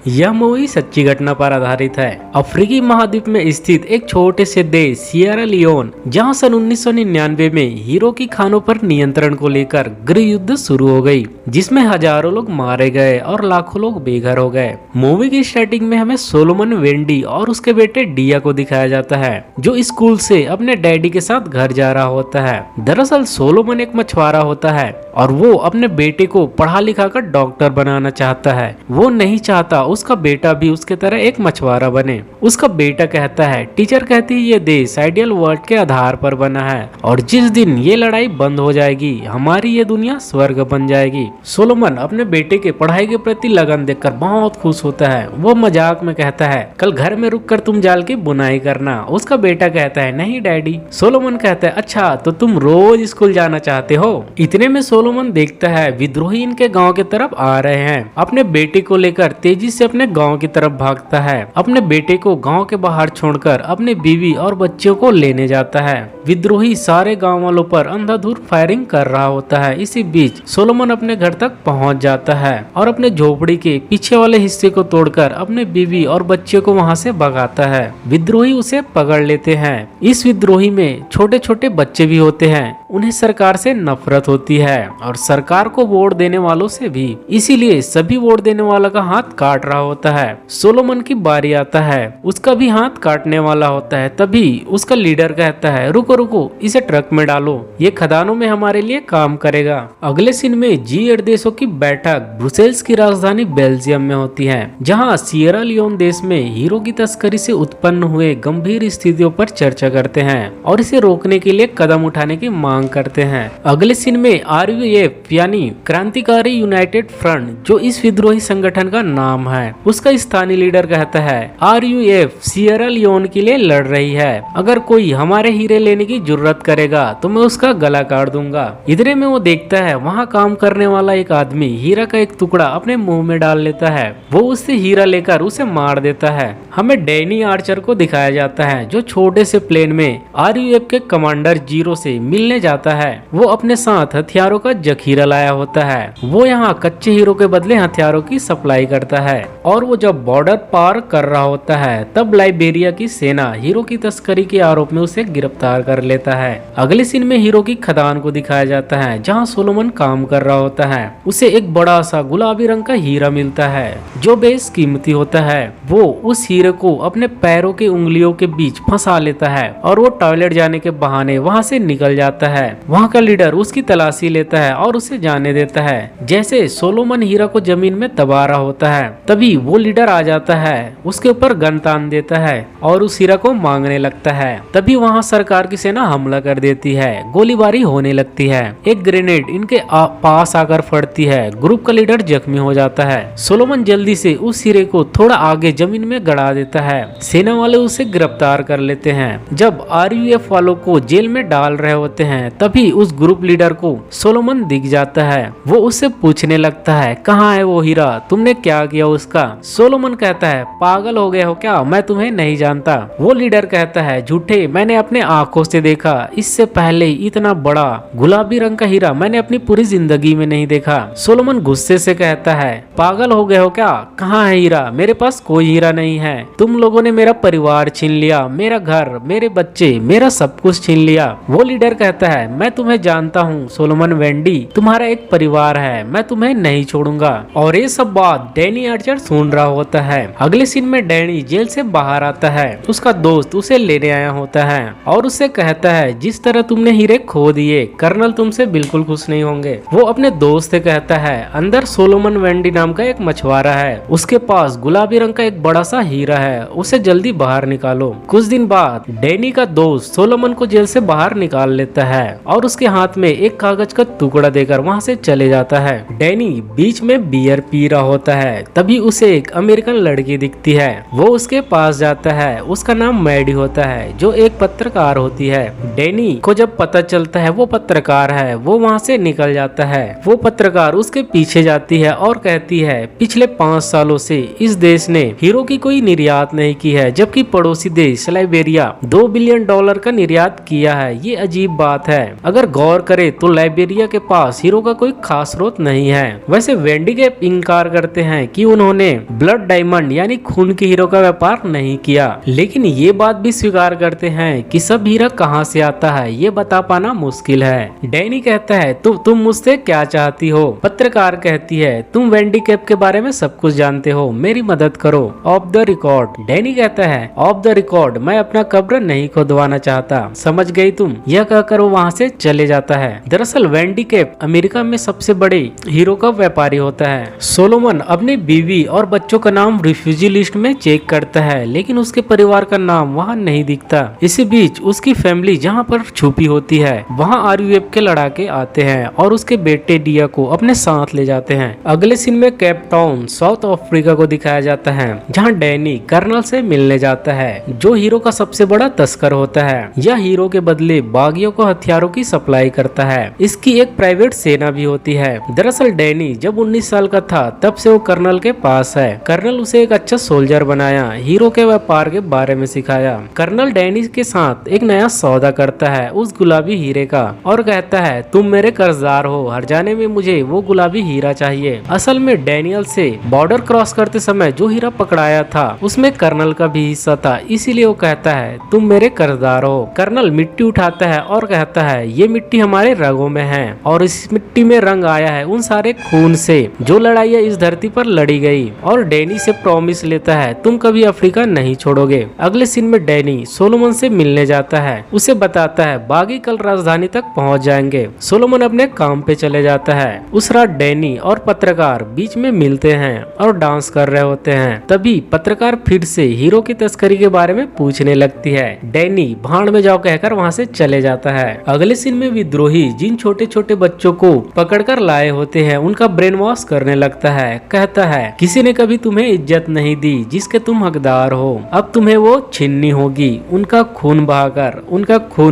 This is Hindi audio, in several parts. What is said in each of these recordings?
यह मूवी सच्ची घटना पर आधारित है। अफ्रीकी महाद्वीप में स्थित एक छोटे से देश सियरा लियोन, जहां सन 1999 में हीरो की खानों पर नियंत्रण को लेकर गृह युद्ध शुरू हो गई, जिसमें हजारों लोग मारे गए और लाखों लोग बेघर हो गए। मूवी की स्टार्टिंग में हमें सोलोमन वेंडी और उसके बेटे डिया को दिखाया जाता है, जो स्कूल से अपने डैडी के साथ घर जा रहा होता है। दरअसल सोलोमन एक मछुआरा होता है और वो अपने बेटे को पढ़ा लिखा कर डॉक्टर बनाना चाहता है। वो नहीं चाहता उसका बेटा भी उसके तरह एक मछुआरा बने। उसका बेटा कहता है, टीचर कहती है ये देश आइडियल वर्ल्ड के आधार पर बना है और जिस दिन ये लड़ाई बंद हो जाएगी हमारी ये दुनिया स्वर्ग बन जाएगी। सोलोमन अपने बेटे के पढ़ाई के प्रति लगन देखकर बहुत खुश होता है। वो मजाक में कहता है, कल घर में रुक कर तुम जाल की बुनाई करना। उसका बेटा कहता है, नहीं डैडी। सोलोमन कहता है, अच्छा तो तुम रोज स्कूल जाना चाहते हो। इतने में सोलोमन देखता है विद्रोही इनके गांव की तरफ आ रहे हैं। अपने बेटे को लेकर तेजी से अपने गांव की तरफ भागता है। अपने बेटे को गांव के बाहर छोड़कर अपने बीवी और बच्चों को लेने जाता है। विद्रोही सारे गांव वालों पर अंधाधुंध फायरिंग कर रहा होता है। इसी बीच सोलोमन अपने घर तक पहुंच जाता है और अपने झोपड़ी के पीछे वाले हिस्से को तोड़कर अपने बीवी और बच्चे को वहां से भगाता है। विद्रोही उसे पकड़ लेते हैं। इस विद्रोही में छोटे छोटे बच्चे भी होते हैं। उन्हें सरकार से नफरत होती है और सरकार को वोट देने वालों से भी, इसीलिए सभी वोट देने वाला का हाथ काट रहा होता है। सोलोमन की बारी आता है, उसका भी हाथ काटने वाला होता है। तभी उसका लीडर कहता है, रुको रुको, इसे ट्रक में डालो, ये खदानों में हमारे लिए काम करेगा। अगले सीन में G8 देशों की बैठक ब्रुसेल्स की राजधानी बेल्जियम में होती है, जहां सियरा लियोन देश में हीरो की तस्करी से उत्पन्न हुए गंभीर स्थितियों पर चर्चा करते हैं और इसे रोकने के लिए कदम उठाने की मांग करते हैं। अगले सीन में RUF यानी क्रांतिकारी यूनाइटेड फ्रंट, जो इस विद्रोही संगठन का नाम है, उसका स्थानीय लीडर कहता है, RUF सियरा लियोन के लिए लड़ रही है। अगर कोई हमारे हीरे लेने की जरूरत करेगा तो मैं उसका गला काट दूंगा। इधर में वो देखता है वहाँ काम करने वाला एक आदमी हीरा का एक टुकड़ा अपने मुंह में डाल लेता है। वो उससे हीरा लेकर उसे मार देता है। हमें डैनी आर्चर को दिखाया जाता है, जो छोटे से प्लेन में RUF के कमांडर जीरो से मिलने जाता है। वो अपने साथ हथियारों का जखीरा लाया होता है। वो यहाँ कच्चे हीरो के बदले हथियारों की सप्लाई करता है और वो जब बॉर्डर पार कर रहा होता है तब लाइबेरिया की सेना हीरो की तस्करी के आरोप में उसे गिरफ्तार कर लेता है। अगले सीन में हीरो की खदान को दिखाया जाता है, जहाँ सोलोमन काम कर रहा होता है। उसे एक बड़ा सा गुलाबी रंग का हीरा मिलता है जो बेस कीमती होता है। वो उस हीरे को अपने पैरों के उंगलियों के बीच फंसा लेता है और वो टॉयलेट जाने के बहाने वहाँ से निकल जाता है। वहाँ का लीडर उसकी तलाशी लेता है और उसे जाने देता है। जैसे सोलोमन हीरा को जमीन में दबा रहा होता है, तभी वो लीडर आ जाता है, उसके ऊपर गन तान देता है और उस हीरा को मांगने लगता है। तभी वहाँ सरकार की सेना हमला कर देती है। गोलीबारी होने लगती है। एक ग्रेनेड इनके पास आकर फटती है। ग्रुप का लीडर जख्मी हो जाता है। सोलोमन जल्दी से उस हीरे को थोड़ा आगे जमीन में गड़ा देता है। सेना वाले उसे गिरफ्तार कर लेते हैं। जब RUF वालों को जेल में डाल रहे होते हैं तभी उस ग्रुप लीडर को सोलोमन दिख जाता है। वो उससे पूछने लगता है, कहाँ है वो हीरा, तुमने क्या किया उसका। सोलोमन कहता है, पागल हो गए हो क्या, मैं तुम्हें नहीं जानता। वो लीडर कहता है, झूठे, मैंने अपने आंखों से देखा। इससे पहले इतना बड़ा गुलाबी रंग का हीरा मैंने अपनी पूरी जिंदगी में नहीं देखा। सोलोमन गुस्से से कहता है, पागल हो गए हो क्या, कहाँ है हीरा, मेरे पास कोई हीरा नहीं है। तुम लोगों ने मेरा परिवार छीन लिया, मेरा घर, मेरे बच्चे, मेरा सब कुछ छीन लिया। वो लीडर कहता है, मैं तुम्हें जानता हूँ सोलोमन वेंडी, तुम्हारा एक परिवार है, मैं तुम्हें नहीं छोड़ूंगा। और ये सब बात डैनी आर्चर सुन रहा होता है। अगले सीन में डैनी जेल से बाहर आता है। उसका दोस्त उसे लेने आया होता है और उसे कहता है, जिस तरह तुमने हीरे खो दिए कर्नल तुमसे बिल्कुल खुश नहीं होंगे। वो अपने दोस्त से कहता है, अंदर सोलोमन वेंडी नाम का एक मछुआरा है, उसके पास गुलाबी रंग का एक बड़ा सा हीरा है, उसे जल्दी बाहर निकालो। कुछ दिन बाद डैनी का दोस्त सोलोमन को जेल से बाहर निकाल लेता है और उसके हाथ में एक कागज का टुकड़ा देकर वहाँ से चले जाता है। डैनी बीच में बियर पी रहा होता है। तभी उसे एक अमेरिकन लड़की दिखती है। वो उसके पास जाता है। उसका नाम नाम मैडी होता है जो एक पत्रकार होती है। डैनी को जब पता चलता है वो पत्रकार है, वो वहाँ से निकल जाता है। वो पत्रकार उसके पीछे जाती है और कहती है पिछले 5 सालों से इस देश ने हीरो की कोई निर्यात नहीं की है, जबकि पड़ोसी देश लाइबेरिया $2 बिलियन का निर्यात किया है। ये अजीब बात है। अगर गौर करे तो लाइबेरिया के पास हीरो का कोई खास स्रोत नहीं है। वैसे वेंडी कैप इनकार करते हैं कि उन्होंने ब्लड डायमंड यानी खून के हीरो का व्यापार नहीं किया, लेकिन ये बात भी स्वीकार करते हैं कि सब हीरा कहाँ से आता है ये बता पाना मुश्किल है। डैनी कहता है तुम मुझसे क्या चाहती हो? पत्रकार कहती है तुम वेंडी कैप के बारे में सब कुछ जानते हो, मेरी मदद करो। Of the record. डैनी कहता है ऑफ द रिकॉर्ड, मैं अपना कब्र नहीं खुदवाना चाहता, समझ गई तुम? यह कहकर वो वहाँ से चले जाता है। दरअसल वेंडी कैप अमेरिका में सबसे बड़े हीरो का व्यापारी होता है। सोलोमन अपनी बीवी और बच्चों का नाम रिफ्यूजी लिस्ट में चेक करता है, लेकिन उसके परिवार का नाम वहाँ नहीं दिखता। इसी बीच उसकी फैमिली जहाँ पर छुपी होती है वहाँ RUF के लड़ाके आते हैं और उसके बेटे डिया को अपने साथ ले जाते हैं। अगले सीन में केप टाउन साउथ अफ्रीका को दिखाया जाता है, जहाँ डैनी कर्नल से मिलने जाता है जो हीरो का सबसे बड़ा तस्कर होता है। यह हीरो के बदले बागियों को हथियारों की सप्लाई करता है। इसकी एक प्राइवेट सेना भी होती है। दरअसल डैनी जब 19 साल का था तब से वो कर्नल के पास है। कर्नल उसे एक अच्छा सोल्जर बनाया, हीरो के व्यापार के बारे में सिखाया। कर्नल डैनी के साथ एक नया सौदा करता है उस गुलाबी हीरे का और कहता है तुम मेरे कर्जदार हो, हर जाने में मुझे वो गुलाबी हीरा चाहिए। असल में डैनियल से बॉर्डर क्रॉस करते समय जो हीरा पकड़ाया था उसमें कर्नल का भी हिस्सा था, इसीलिए वो कहता है तुम मेरे कर्जदार हो। कर्नल मिट्टी उठाता है और कहता है ये मिट्टी हमारे रगों में है और इस मिट्टी में रंग आया है उन सारे खून से जो लड़ाइयाँ इस धरती पर लड़ी गई। और डैनी से प्रॉमिस लेता है तुम कभी अफ्रीका नहीं छोड़ोगे। अगले सीन में डैनी सोलोमन से मिलने जाता है, उसे बताता है बागी कल राजधानी तक पहुंच जाएंगे। सोलोमन अपने काम पे चले जाता है। उस रात डैनी और पत्रकार बीच में मिलते हैं और डांस कर रहे होते हैं। तभी पत्रकार फिर से हीरो की तस्करी के बारे में पूछने लगती है। डैनी भाड़ में जाओ कहकर वहाँ से चले जाता है। अगले सीन में विद्रोही जिन छोटे छोटे बच्चों को पकड़कर लाए होते हैं उनका ब्रेन वॉश करने लगता है। कहता है किसी ने कभी तुम्हें इज्जत नहीं दी जिसके तुम हकदार हो, अब तुम्हें वो छीननी होगी। उनका खून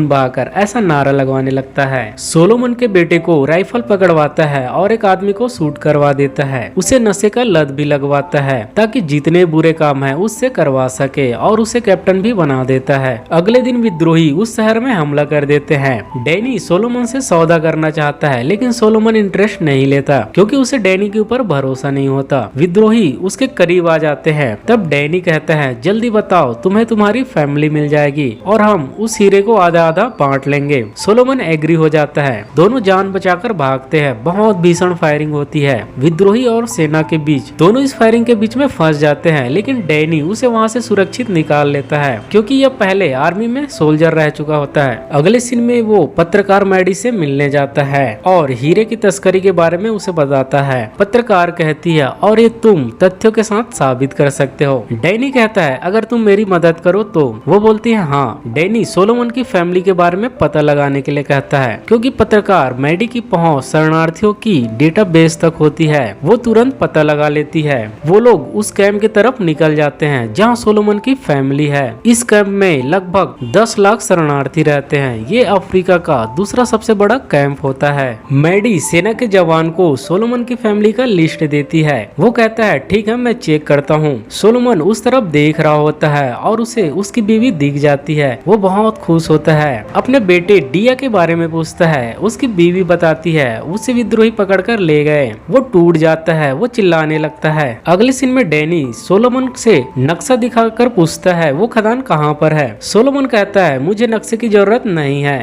बहाकर ऐसा नारा लगवाने लगता है। सोलोमन के बेटे को राइफल पकड़वाता है और एक आदमी को शूट करवा देता है। उसे नशे का लत भी लगवाता है ताकि जितने बुरे काम है उससे करवा सके और उसे कैप्टन भी बना देता है। अगले दिन विद्रोही उस शहर में हमला कर देते हैं। डैनी सोलोमन से सौदा करना चाहता है लेकिन सोलोमन इंटरेस्ट नहीं लेता क्योंकि उसे डैनी के ऊपर भरोसा नहीं होता। विद्रोही उसके करीब आ जाते हैं। तब डैनी कहता है जल्दी बताओ, तुम्हें तुम्हारी फैमिली मिल जाएगी और हम उस हीरे को आधा आधा बांट लेंगे। सोलोमन एग्री हो जाता है। दोनों जान बचाकर भागते हैं। बहुत भीषण फायरिंग होती है विद्रोही और सेना के बीच। दोनों इस फायरिंग के बीच में फंस जाते हैं, लेकिन डैनी उसे वहाँ से सुरक्षित निकाल लेता है क्योंकि यह पहले आर्मी में सोल्जर रह चुका होता है। अगले सीन में वो पत्रकार मैडी से मिलने जाता है और हीरे की तस्करी के बारे में उसे बताता है। पत्रकार कहती है और ये तुम तथ्यों के साथ साबित कर सकते हो। डैनी कहता है अगर तुम मेरी मदद करो तो। वो बोलती है हाँ। डैनी सोलोमन की फैमिली के बारे में पता लगाने के लिए कहता है क्योंकि पत्रकार मैडी की पहुंच शरणार्थियों की डेटाबेस तक होती है। वो तुरंत पता लगा लेती है। वो लोग उस कैंप की तरफ निकल जाते हैं जहां सोलोमन की फैमिली है। इस कैंप में लगभग 10 लाख शरणार्थी रहते हैं। ये अफ्रीका का दूसरा सबसे बड़ा कैंप होता है। मैडी सेना के जवान को सोलोमन की फैमिली का लिस्ट देती है। वो कहता है ठीक है मैं चेक करता हूँ। सोलोमन उस तरफ देख रहा होता है और उसे उसकी बीवी दिख जाती है। वो बहुत खुश होता है। अपने बेटे डिया के बारे में पूछता है। उसकी बीवी बताती है उसे विद्रोही पकड़कर ले गए। वो टूट जाता है। वो चिल्लाने लगता है। अगले सीन में डैनी सोलोमन से नक्शा दिखाकर पूछता है वो खदान कहाँ पर है। सोलोमन कहता है मुझे नक्शे की जरूरत नहीं है।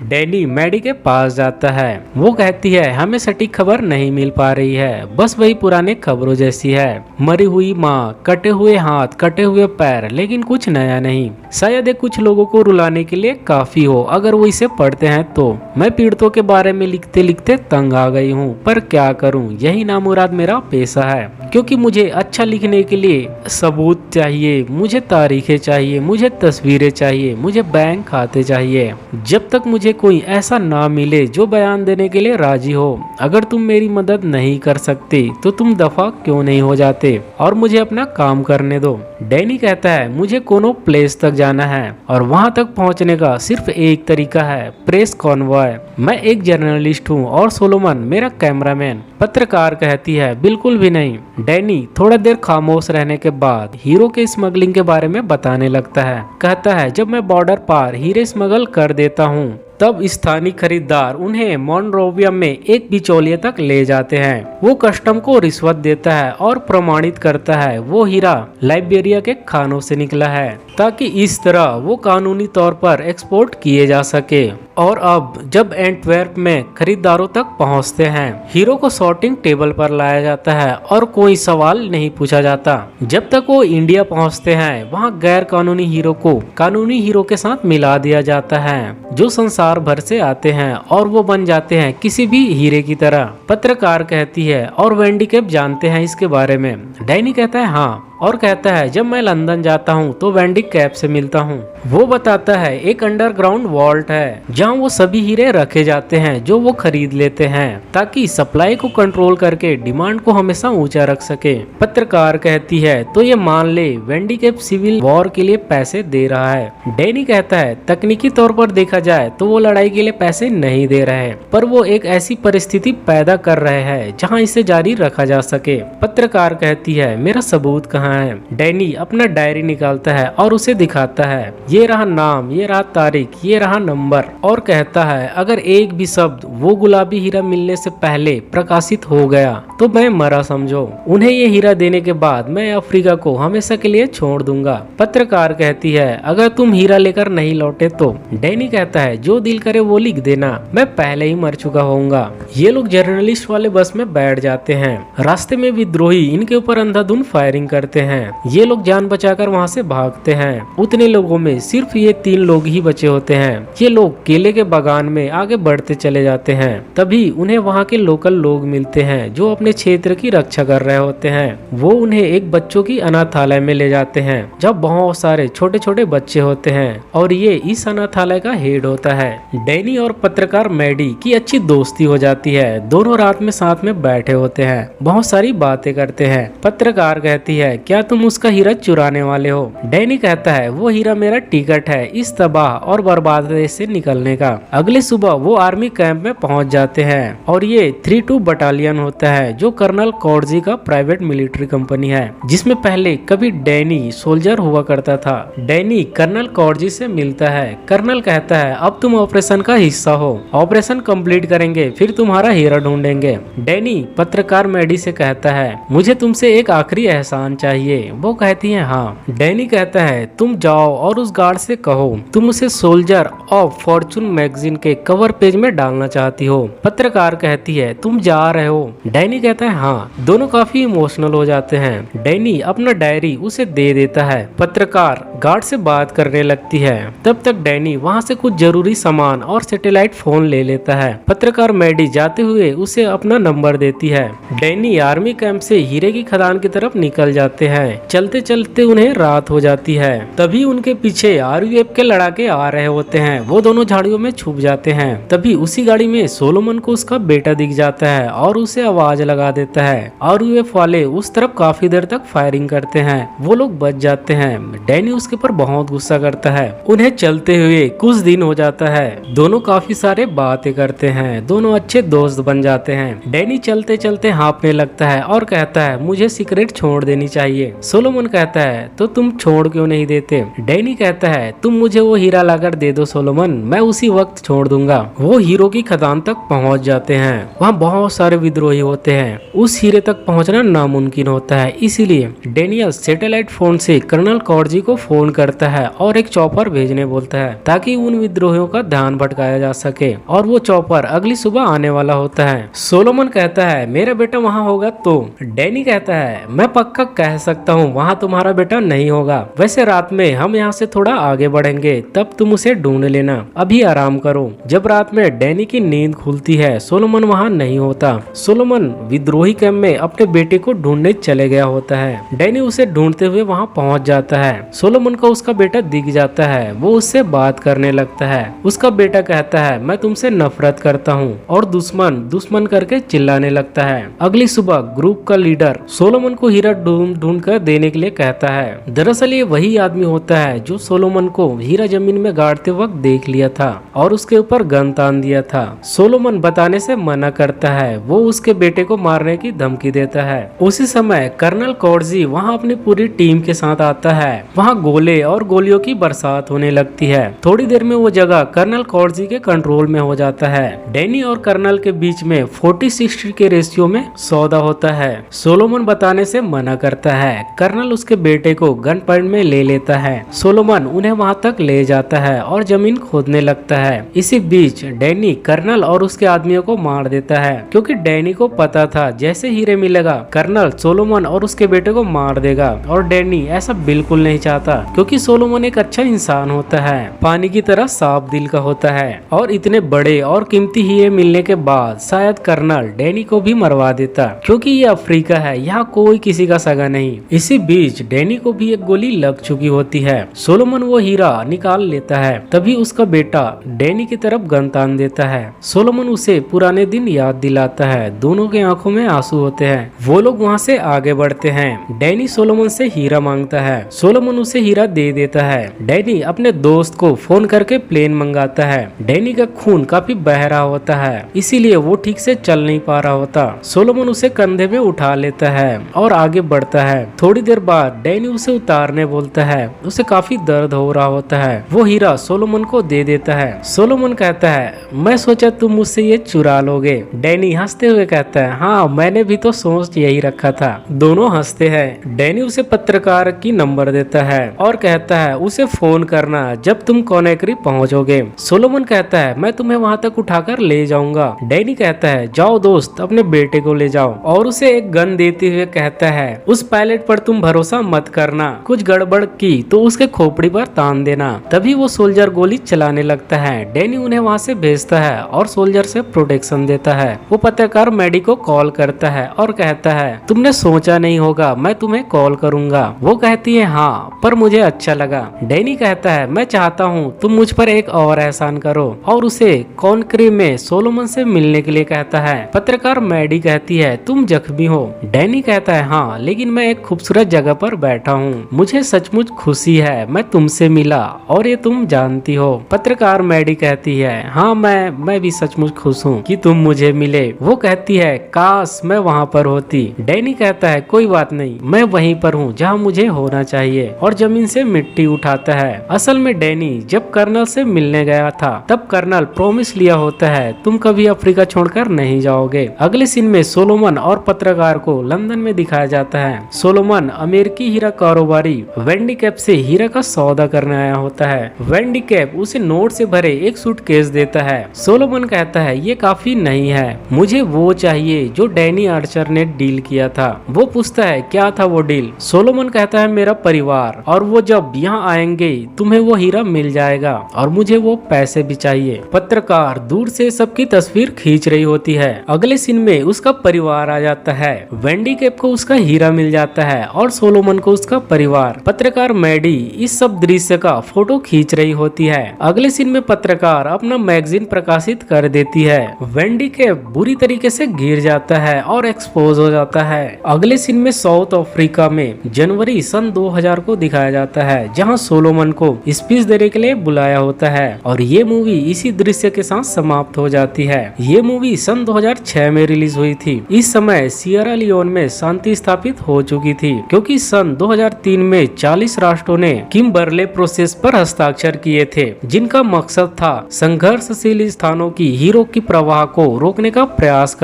डैनी मैडी के पास जाता है। वो कहती है हमें सटीक खबर नहीं मिल पा रही है, बस वही पुराने खबरों जैसी है। मरी हुई माँ, कटे हुए हाथ, कटे हुए पैर, लेकिन कुछ नया नहीं। शायद ये कुछ लोगों को रुलाने के लिए काफी हो अगर वो इसे पढ़ते हैं तो। मैं पीड़ितों के बारे में लिखते लिखते तंग आ गई हूँ, पर क्या करूँ, यही नामुराद मेरा पेशा है। क्योंकि मुझे अच्छा लिखने के लिए सबूत चाहिए, मुझे तारीखें चाहिए, मुझे तस्वीरें चाहिए, मुझे बैंक खाते चाहिए। जब तक मुझे मुझे कोई ऐसा ना मिले जो बयान देने के लिए राजी हो। अगर तुम मेरी मदद नहीं कर सकते तो तुम दफा क्यों नहीं हो जाते और मुझे अपना काम करने दो। डैनी कहता है मुझे कोनो प्लेस तक जाना है और वहां तक पहुंचने का सिर्फ एक तरीका है, प्रेस कॉन्वॉय। मैं एक जर्नलिस्ट हूँ और सोलोमन मेरा कैमरामैन। पत्रकार कहती है बिल्कुल भी नहीं। डैनी थोड़ा देर खामोश रहने के बाद हीरो के स्मगलिंग के बारे में बताने लगता है। कहता है जब मैं बॉर्डर पार हीरे स्मगल कर देता हूँ तब स्थानीय खरीदार उन्हें मोनरोविया में एक बिचौलिए तक ले जाते हैं। वो कस्टम को रिश्वत देता है और प्रमाणित करता है वो हीरा लाइबेरिया के खानों से निकला है, ताकि इस तरह वो कानूनी तौर पर एक्सपोर्ट किए जा सके। और अब जब एंटवर्प में खरीदारों तक पहुंचते हैं, हीरो को सॉर्टिंग टेबल पर लाया जाता है और कोई सवाल नहीं पूछा जाता। जब तक वो इंडिया पहुंचते हैं, वहां गैर कानूनी हीरो को कानूनी हीरो के साथ मिला दिया जाता है, जो संसार भर से आते हैं और वो बन जाते हैं किसी भी हीरे की तरह। पत्रकार कहती है और वेंडी कैप जानते हैं इसके बारे में। डैनी कहता है हाँ, और कहता है जब मैं लंदन जाता हूँ तो वेंडी कैप से मिलता हूँ। वो बताता है एक अंडरग्राउंड वॉल्ट है जहाँ वो सभी हीरे रखे जाते हैं जो वो खरीद लेते हैं, ताकि सप्लाई को कंट्रोल करके डिमांड को हमेशा ऊंचा रख सके। पत्रकार कहती है तो ये मान ले वेंडी कैप सिविल वॉर के लिए पैसे दे रहा है। डैनी कहता है तकनीकी तौर पर देखा जाए तो वो लड़ाई के लिए पैसे नहीं दे रहे, पर वो एक ऐसी परिस्थिति पैदा कर रहे हैं जहाँ इसे जारी रखा जा सके। पत्रकार कहती है मेरा सबूत कहाँ है। डैनी अपना डायरी निकालता है और उसे दिखाता है। ये रहा नाम, ये रहा तारीख, ये रहा नंबर, और कहता है अगर एक भी शब्द वो गुलाबी हीरा मिलने से पहले प्रकाशित हो गया तो मैं मरा समझो। उन्हें ये हीरा देने के बाद मैं अफ्रीका को हमेशा के लिए छोड़ दूंगा। पत्रकार कहती है अगर तुम हीरा लेकर नहीं लौटे तो। डैनी कहता है जो दिल करे वो लिख देना, मैं पहले ही मर चुका होऊंगा। ये लोग जर्नलिस्ट वाले बस में बैठ जाते हैं। रास्ते में विद्रोही इनके ऊपर अंधाधुंध फायरिंग करते हैं। ये लोग जान बचाकर वहाँ से भागते हैं। उतने लोगों में सिर्फ ये 3 लोग ही बचे होते हैं। ये लोग केले के बागान में आगे बढ़ते चले जाते हैं। तभी उन्हें वहाँ के लोकल लोग मिलते हैं जो अपने क्षेत्र की रक्षा कर रहे होते हैं। वो उन्हें एक बच्चों की अनाथालय में ले जाते हैं जहाँ बहुत सारे छोटे छोटे बच्चे होते हैं और ये इस अनाथालय का हेड होता है। डैनी और पत्रकार मैडी की अच्छी दोस्ती हो जाती है। दोनों रात में साथ में बैठे होते हैं, बहुत सारी बातें करते हैं। पत्रकार कहती है क्या तुम उसका हीरा चुराने वाले हो। डैनी कहता है वो हीरा मेरा टिकट है इस तबाह और बर्बाद देश से निकलने का। अगले सुबह वो आर्मी कैंप में पहुंच जाते हैं और ये 32 बटालियन होता है जो कर्नल कॉर्जी का प्राइवेट मिलिट्री कंपनी है, जिसमें पहले कभी डैनी सोल्जर हुआ करता था। डैनी कर्नल कॉर्जी से मिलता है। कर्नल कहता है अब तुम ऑपरेशन का हिस्सा हो, ऑपरेशन कंप्लीट करेंगे फिर तुम्हारा हीरा ढूंढेंगे। डैनी पत्रकार मैडी से कहता है मुझे तुमसे एक आखिरी एहसान चाहिए। वो कहती है हाँ। डैनी कहता है तुम जाओ और उस गार्ड से कहो तुम उसे सोल्जर ऑफ फॉर्चून मैगजीन के कवर पेज में डालना चाहती हो। पत्रकार कहती है तुम जा रहे हो। डैनी कहता है हाँ। दोनों काफी इमोशनल हो जाते हैं। डैनी अपना डायरी उसे दे देता है। पत्रकार गार्ड से बात करने लगती है। तब तक डैनी वहाँ से कुछ जरूरी सामान और सैटेलाइट फोन ले लेता है। पत्रकार मैडी जाते हुए उसे अपना नंबर देती है। डैनी आर्मी कैंप से हीरे की खदान की तरफ निकल जाते हैं। चलते चलते उन्हें रात हो जाती है। तभी उनके पीछे आरयूएफ के लड़ाके आ रहे होते हैं। वो दोनों झाड़ियों में छुप जाते हैं। तभी उसी गाड़ी में सोलोमन को उसका बेटा दिख जाता है और उसे आवाज लगा देता है। आरयूएफ वाले उस तरफ काफी देर तक फायरिंग करते हैं। वो लोग बच जाते हैं। डैनी उसके पर बहुत गुस्सा करता है। उन्हें चलते हुए कुछ दिन हो जाता है। दोनों काफी सारे बातें करते हैं। दोनों अच्छे दोस्त बन जाते हैं। डैनी चलते चलते हाँफने लगता है और कहता है मुझे सिगरेट छोड़ देनी चाहिए। सोलोमन कहता है तो तुम छोड़ क्यों नहीं देते। डैनी कहता है तुम मुझे वो हीरा लाकर दे दो सोलोमन, मैं उसी वक्त छोड़ दूंगा। वो हीरो की खदान तक पहुंच जाते हैं। वहाँ बहुत सारे विद्रोही होते हैं। उस हीरे तक पहुंचना नामुमकिन होता है, इसीलिए डेनियल सैटेलाइट फोन से कर्नल कॉर्जी को फोन करता है और एक चॉपर भेजने बोलता है ताकि उन विद्रोहियों का ध्यान भटकाया जा सके। और वो चॉपर अगली सुबह आने वाला होता है। सोलोमन कहता है मेरा बेटा वहाँ होगा तो। डैनी कहता है मैं पक्का कह सकता हूँ वहाँ तुम्हारा बेटा नहीं होगा। वैसे रात में हम यहाँ से थोड़ा आगे बढ़ेंगे, तब तुम उसे ढूंढ लेना। अभी आराम करो। जब रात में डैनी की नींद खुलती है, सोलोमन वहाँ नहीं होता। सोलोमन विद्रोही कैंप में अपने बेटे को ढूंढने चले गया होता है। डैनी उसे ढूंढते हुए वहाँ पहुँच जाता है। सोलोमन को उसका बेटा दिख जाता है। वो उससे बात करने लगता है। उसका बेटा कहता है, मैं तुमसे नफरत करता हूँ, और दुश्मन दुश्मन करके चिल्लाने लगता है। अगली सुबह ग्रुप का लीडर सोलोमन को हीरा ढूंढ कर देने के लिए कहता है। दरअसल ये वही आदमी होता है जो सोलोमन को हीरा जमीन में गाड़ते वक्त देख लिया था और उसके ऊपर गन तान दिया था। सोलोमन बताने से मना करता है। वो उसके बेटे को मारने की धमकी देता है। उसी समय कर्नल कॉर्जी वहाँ अपनी पूरी टीम के साथ आता है। वहाँ गोले और गोलियों की बरसात होने लगती है। थोड़ी देर में वो जगह कर्नल कॉर्जी के कंट्रोल में हो जाता है। डैनी और कर्नल के बीच में 40-60 के रेशियो में सौदा होता है। सोलोमन बताने से मना करता है। कर्नल उसके बेटे को गन पॉइंट में ले लेता है। सोलोमन उन्हें वहां तक ले जाता है और जमीन खोदने लगता है। इसी बीच डैनी कर्नल और उसके आदमियों को मार देता है, क्योंकि डैनी को पता था जैसे हीरे मिलेगा कर्नल सोलोमन और उसके बेटे को मार देगा। और डैनी ऐसा बिल्कुल नहीं चाहता, क्योंकि सोलोमन एक अच्छा इंसान होता है, पानी की तरह साफ दिल का होता है, और इतने बड़े और कीमती हीरे मिलने के बाद शायद कर्नल डैनी को भी मरवा देता, क्योंकि ये अफ्रीका है, यहाँ कोई किसी का सगा नहीं। इसी बीच डैनी को भी एक गोली लग चुकी होती है। सोलोमन वो हीरा निकाल लेता है। तभी उसका बेटा डैनी की तरफ गन तान देता है। सोलोमन उसे पुराने दिन याद दिलाता है। दोनों के आंखों में आंसू होते हैं। वो लोग वहाँ से आगे बढ़ते हैं। डैनी सोलोमन से हीरा मांगता है। सोलोमन उसे हीरा दे देता है। डैनी अपने दोस्त को फोन करके प्लेन मंगाता है। डैनी का खून काफी बह रहा होता है, इसीलिए वो ठीक से चल नहीं पा रहा होता। सोलोमन उसे कंधे में उठा लेता है और आगे बढ़ता है। थोड़ी देर बाद डैनी उसे उतारने बोलता है। उसे काफी दर्द हो रहा होता है। वो हीरा सोलोमन को दे देता है। सोलोमन कहता है, मैं सोचा तुम मुझसे ये चुरा लोगे। डैनी हंसते हुए कहता है, हाँ मैंने भी तो सोच यही रखा था। दोनों हंसते हैं। डैनी उसे पत्रकार की नंबर देता है और कहता है उसे फोन करना जब तुम कोनेक्री पहुंचोगे। सोलोमन कहता है, मैं तुम्हें वहां तक उठाकर ले जाऊंगा। डैनी कहता है, जाओ दोस्त, अपने बेटे को ले जाओ, और उसे एक गन देते हुए कहता है, उस पायलट पर तुम भरोसा मत करना, कुछ गड़बड़ की तो उसके खोपड़ी पर तान देना। तभी वो सोल्जर गोली चलाने लगता है। डैनी उन्हें वहाँ से भेजता है और सोल्जर से प्रोटेक्शन देता है। वो पत्रकार मैडी को कॉल करता है और कहता है, तुमने सोचा नहीं होगा मैं तुम्हें कॉल करूंगा। वो कहती है, हाँ पर मुझे अच्छा लगा। डैनी कहता है, मैं चाहता हूँ तुम मुझ पर एक और एहसान करो, और उसे कॉन्क्री में सोलोमन से मिलने के लिए कहता है। पत्रकार मैडी कहती है, तुम जख्मी हो। डैनी कहता है, हाँ लेकिन मैं एक खूबसूरत जगह पर बैठा हूँ, मुझे सचमुच खुशी है मैं तुमसे मिला, और ये तुम जानती हो। पत्रकार मैडी कहती है, हाँ मैं भी सचमुच खुश हूँ कि तुम मुझे मिले। वो कहती है, काश मैं वहाँ पर होती। डैनी कहता है, कोई बात नहीं, मैं वहीं पर हूँ जहाँ मुझे होना चाहिए, और जमीन से मिट्टी उठाता है। असल में डैनी जब कर्नल से मिलने गया था तब कर्नल प्रॉमिस लिया होता है, तुम कभी अफ्रीका छोड़कर नहीं जाओगे। अगले सीन में सोलोमन और पत्रकार को लंदन में दिखाया जाता है। सोलोमन अमेरिकी हीरा कारोबारी वेंडी कैप से हीरा का सौदा करने आया होता है। वेंडी कैप उसे नोट से भरे एक सूटकेस देता है। सोलोमन कहता है, ये काफी नहीं है, मुझे वो चाहिए जो डैनी आर्चर ने डील किया था। वो पूछता है, क्या था वो डील? सोलोमन कहता है, मेरा परिवार, और वो जब यहाँ आएंगे तुम्हें वो हीरा मिल जाएगा, और मुझे वो पैसे भी चाहिए। पत्रकार दूर से सबकी तस्वीर खींच रही होती है। अगले सीन में उसका परिवार आ जाता है। वेंडी कैप को उसका हीरा मिल जाता है और सोलोमन को उसका परिवार। पत्रकार मैडी इस सब दृश्य का फोटो खींच रही होती है। अगले सीन में पत्रकार अपना मैगजीन प्रकाशित कर देती है। वेंडी कैप बुरी तरीके से गिर जाता है और एक्सपोज हो जाता है। अगले सीन में साउथ अफ्रीका में जनवरी सन 2000 को दिखाया जाता है, जहां सोलोमन को स्पीच देने के लिए बुलाया होता है, और ये मूवी इसी दृश्य के साथ समाप्त हो जाती है। ये मूवी सन 2006 में रिलीज हुई थी। इस समय सियरा लियोन में शांति स्थापित हो चुकी थी, क्योंकि सन 2003 में 40 राष्ट्रों ने किम्बरले प्रोसेस पर हस्ताक्षर किए थे, जिनका मकसद था संघर्षशील स्थानों की हीरो की प्रवाह को रोकने का प्रयास करना।